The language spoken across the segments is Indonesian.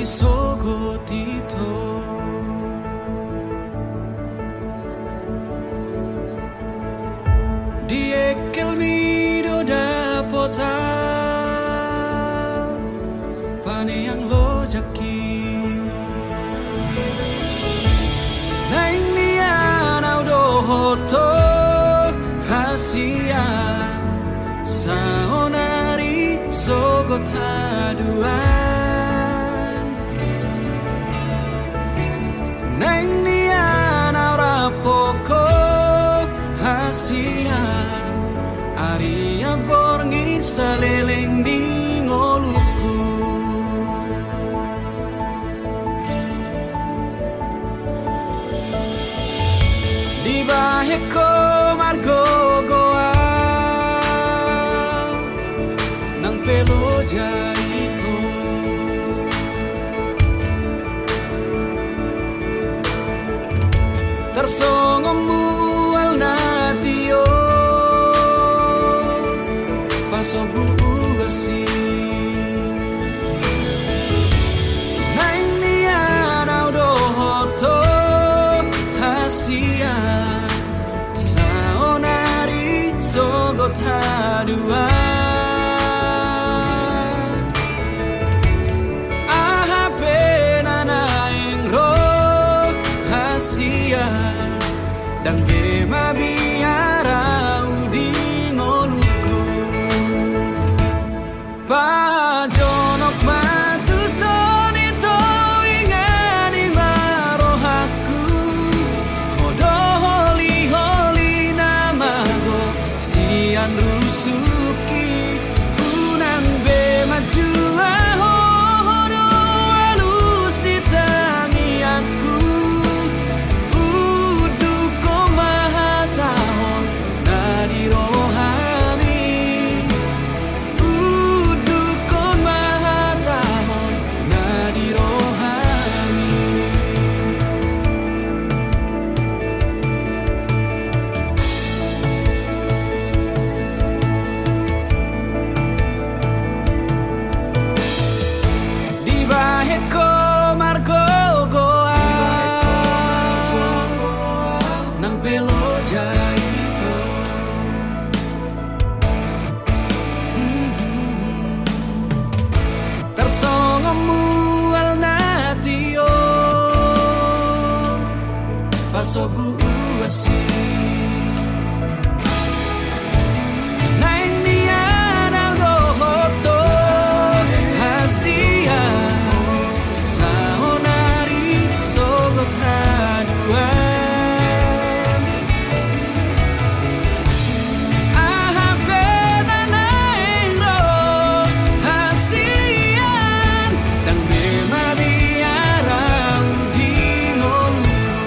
sogo tito Diekel mido dapota Pane yang lo jaki Naing nian audo hoto hasia Saonari sogo taduan Naing nian aura poko hasia Aria borngin saleleng di ngoluku Di baheko margo goa Nang pelo jaito Tersongomu al natio Pasobu uasi Naing nian audo hoto hasia Saonari sogot haduan Ahape nanaing roh hasia Dan bema biara udi ngoluku Pajonok matu sonito ingani marohaku Hodo holi namago sian rusuki Unang bema jua hodo halus di tangi aku Uduko mahatahon nadirohami Uduko mahatahon nadirohami Di baheko margo goa Nang pelo jaito Tersongomu al natio Pasobu uasi Naing nian audo hoto hasia Saonari sogot haduan Ahape nanaing roh hasian Dan bema biara udi ngoluku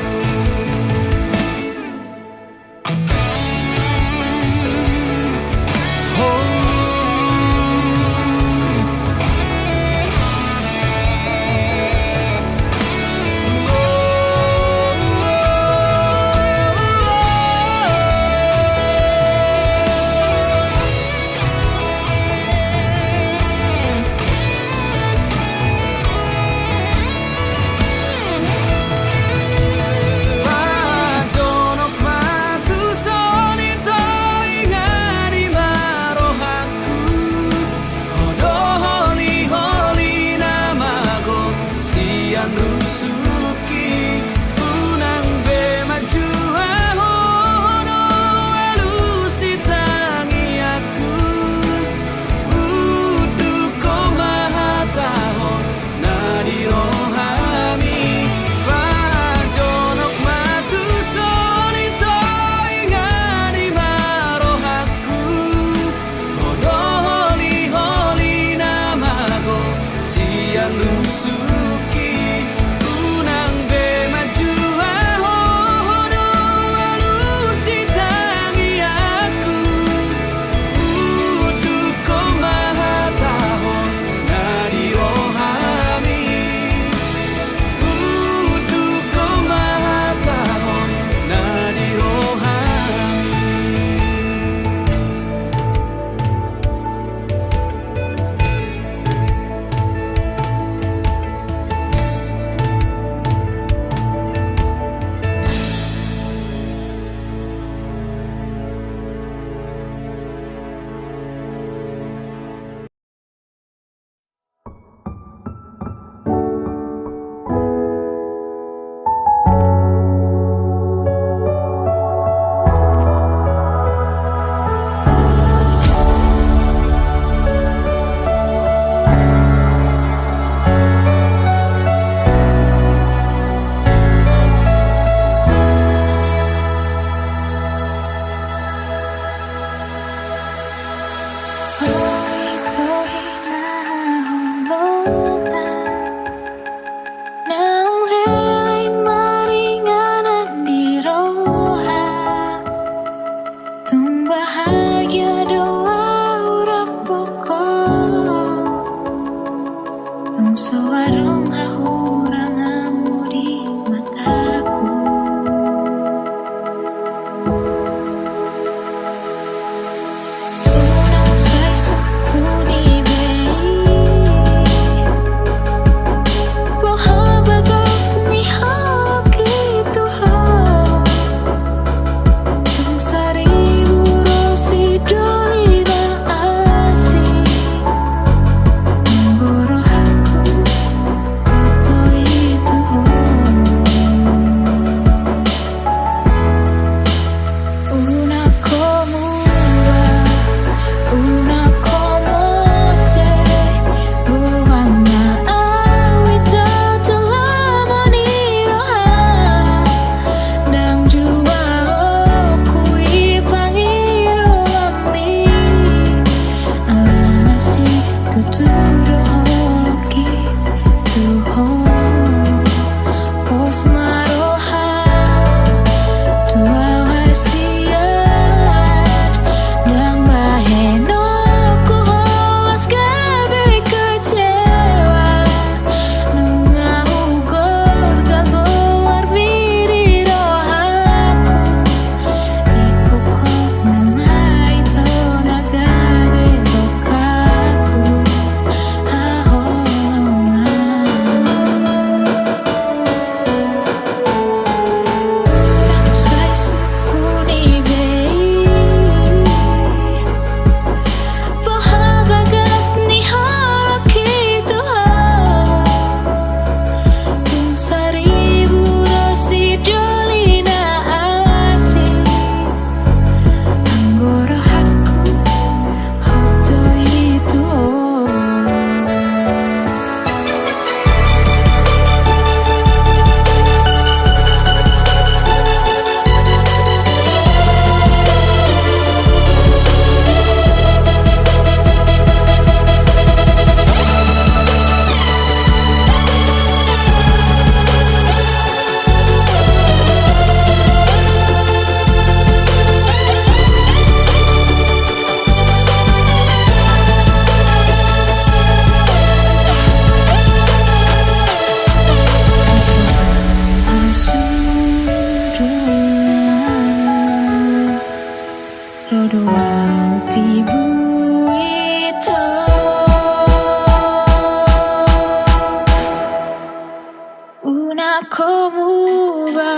Una como va,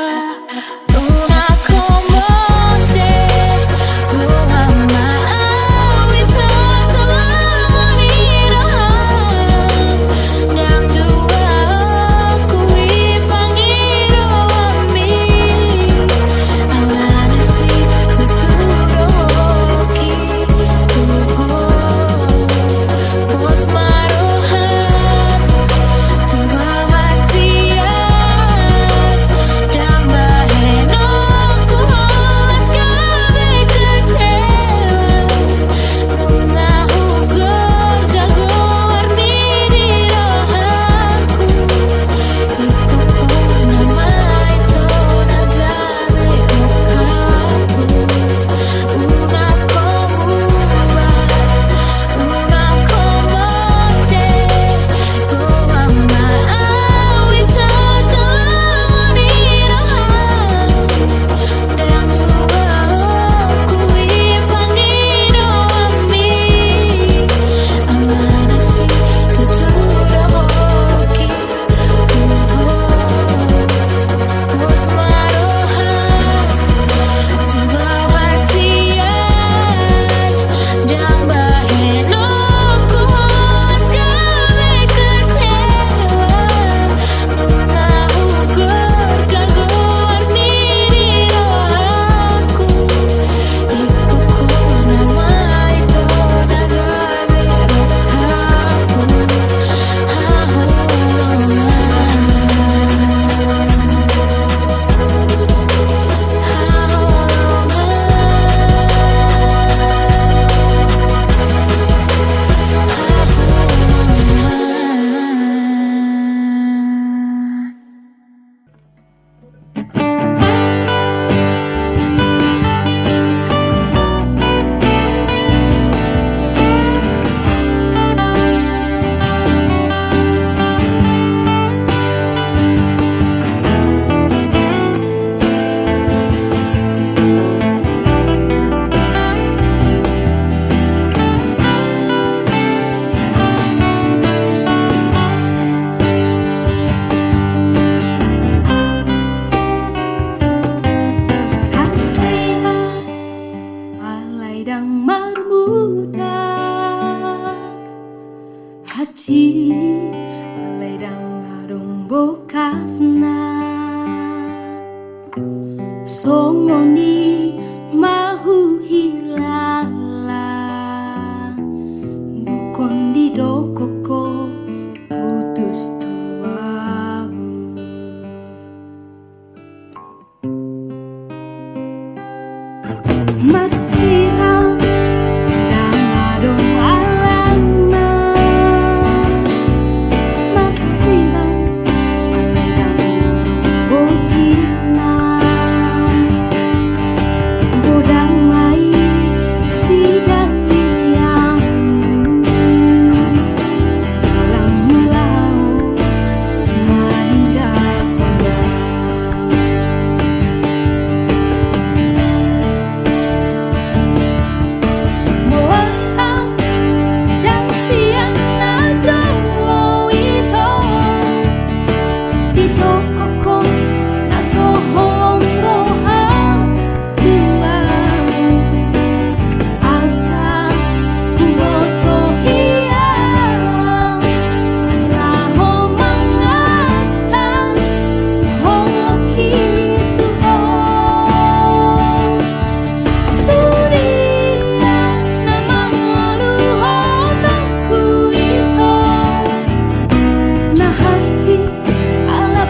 una como se lo ama awi total moniro dan dua kui pangiro ami alana si tuturo ki tuho pos marohan tuwa wasiat dan baheno ku holas kabe kecewa nunga ugor gagor diri rohaku ikoko nama itu nagabe okapu una como una como se go ama awi total moniro dan dua kui pangiro ami alana si tuturo ki tuho pos marohan tuwa wasiat dan baheno ku holas kabe kecewa nunga ugor gagor diri rohaku ikoko nama itu nagabe okapu alai dang marmuda haji alai dang harung bokasna songoni mahu hilala dukon di dokoko putus tuau Marsirang dan adong alana Marsirang alai dang bocina bodang mai sidang yang dalam laut meninggalkannya Nah hati ala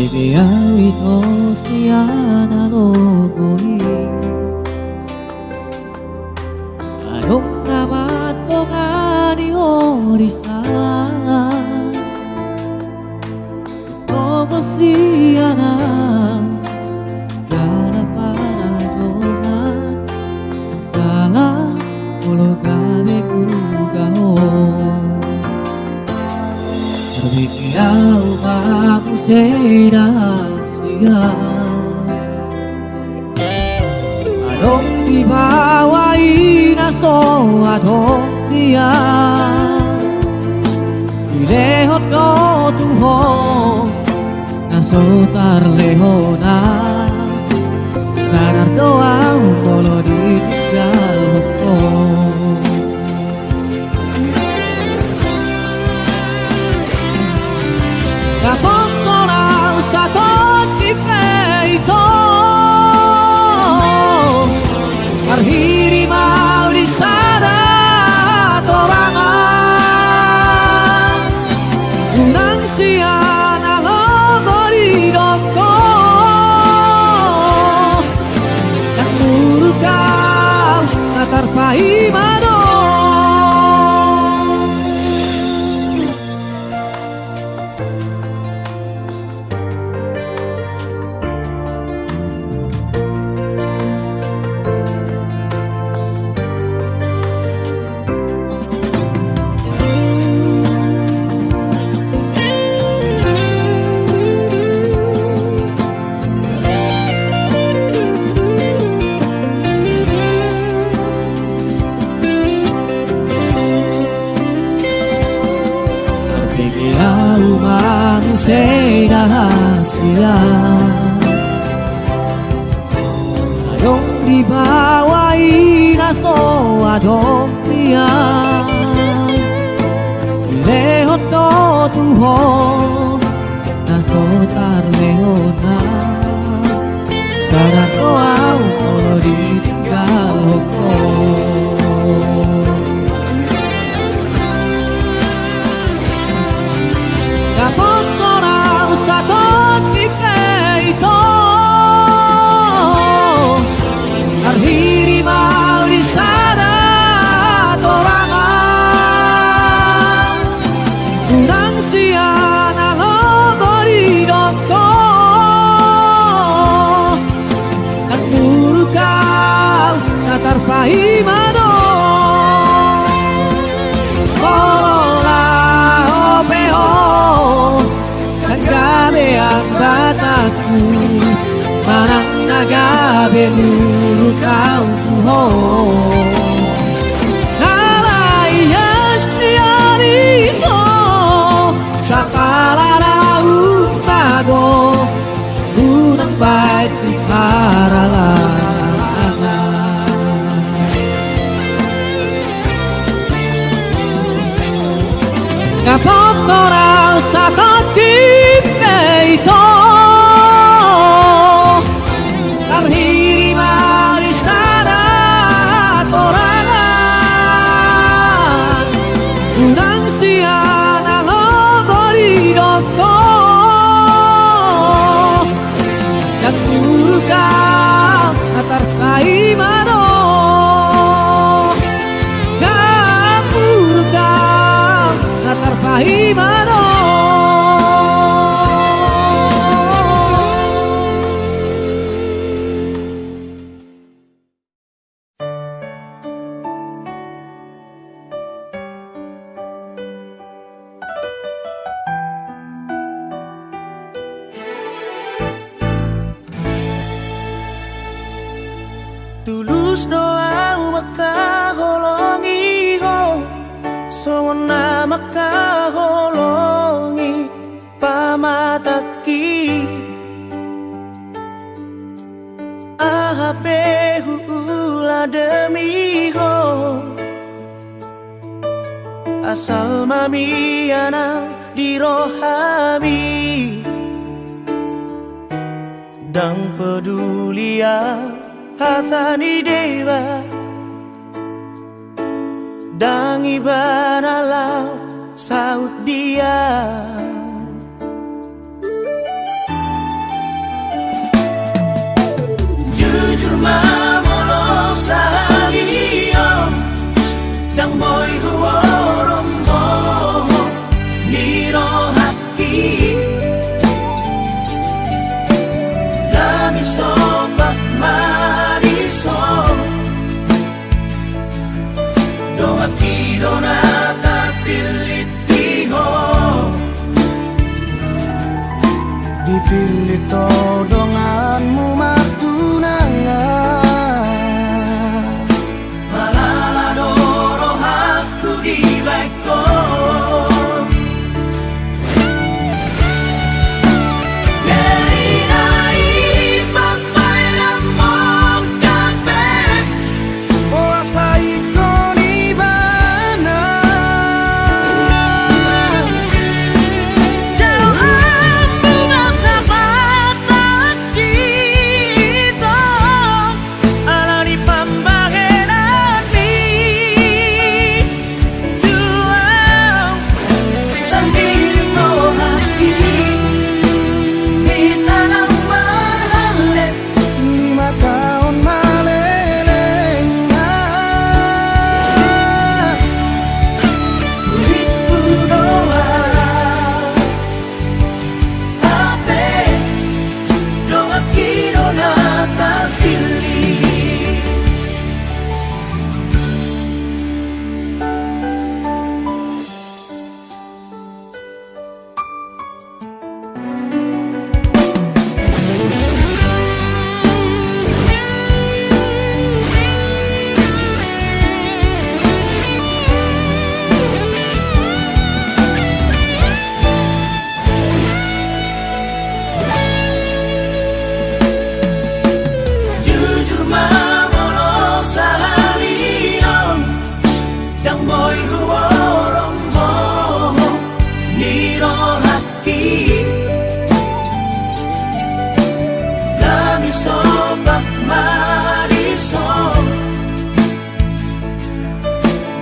Baby ai to siana no goi Adong naman kong ani orisa Ito mo siana Gana para dohan Ang salah Mulo gabi kugahon Terbikiau aku sedang siang Adong di bawah inaso adong dia Dilehot ko tuho Naso tarlehona Sadar doang bolo ditinggal hukum Kapag orang satu tipe itu Terhiri mau di sana torangan Unang siana logo di doko Tak buruk kau tak terpaimano Manusia rahasia Adong di bawah inaso adong dia Lehot to tuho Naso tarlehona Sadar doang kalau ditinggal hukum Kapag orang satu tipe itu Terhiri mau di sana torangan Unang siana logo di doko Tak buruk kau tak terpaimano Nagabe ang bataku Parang nagabe lulu kau tuho Nalayas niarito Sa palarau bago Unang bait di paralangan Kapag orang sa ito Terhiri mau di sana torangan Unang siana logo di doko Dan buruk kau terpaimano Dan buruk kau terpaimano Tulus doa makaholongi ko Sona makaholongi pamataki Ahape hula demi ko Asal mamiana di rohami Dang pedulia hatani dewa Dang ibanalau saut dia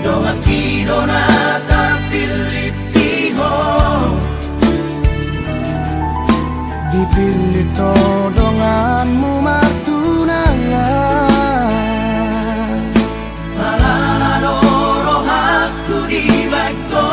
Dong akiro na tapilitiho Dipilito donganmu martunangan Malala doro aku di baiko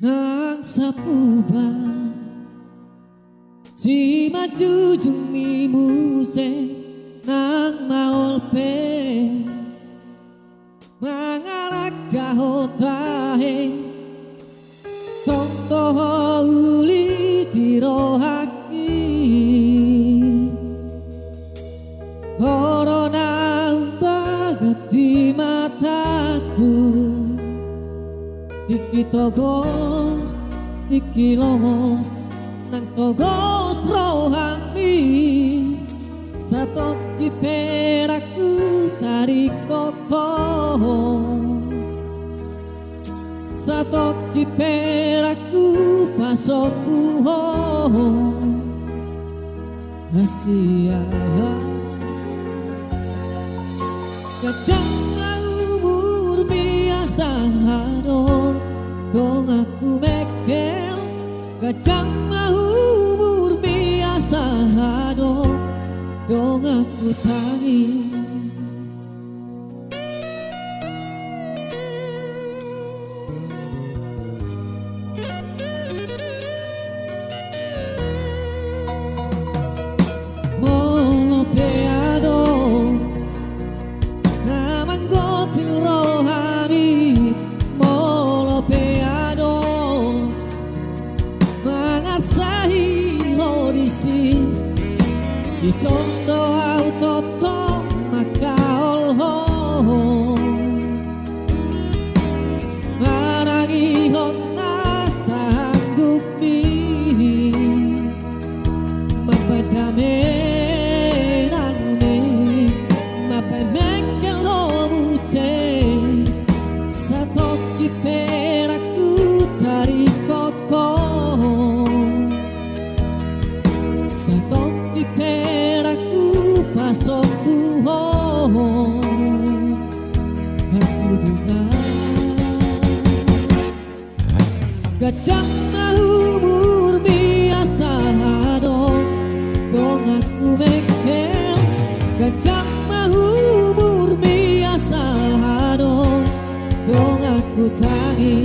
Nang sapuba si maju jung mi muse nang maol pe mangalak kahotahe tong toho uli dirohaki corona bagat di mataku Iki togos, iki lomos, nang togos rohani Sato ki peraku tarik koko Sato ki peraku pasoku ho Asia Kadang umur biasa harong Dong aku mekel Kadang umur biasa harong Dong aku tangi Molo peado Namang gotil rohani Molo peado Mangasahi lodisi Isondo autoto makaol ho Marangi honna sanggup mi Mapadame nangune Mapamengkel ho muse Sato ki peraku tarik koko Sato ki peraku pasoku ho Pasudungan Gajang umur biasa dong Dong aku mekel Gajang umur biasa dong Dong aku tangi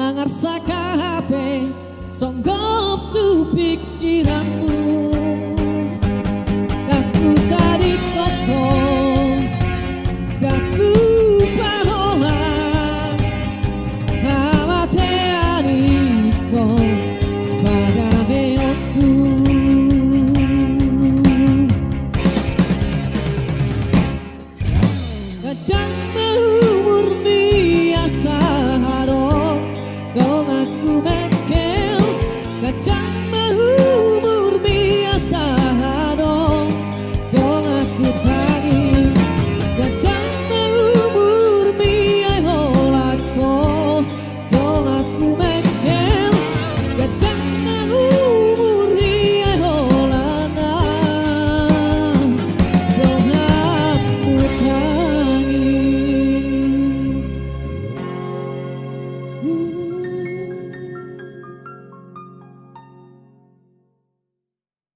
ngarsa kabeh songgop tu pikiranmu. Aku tadi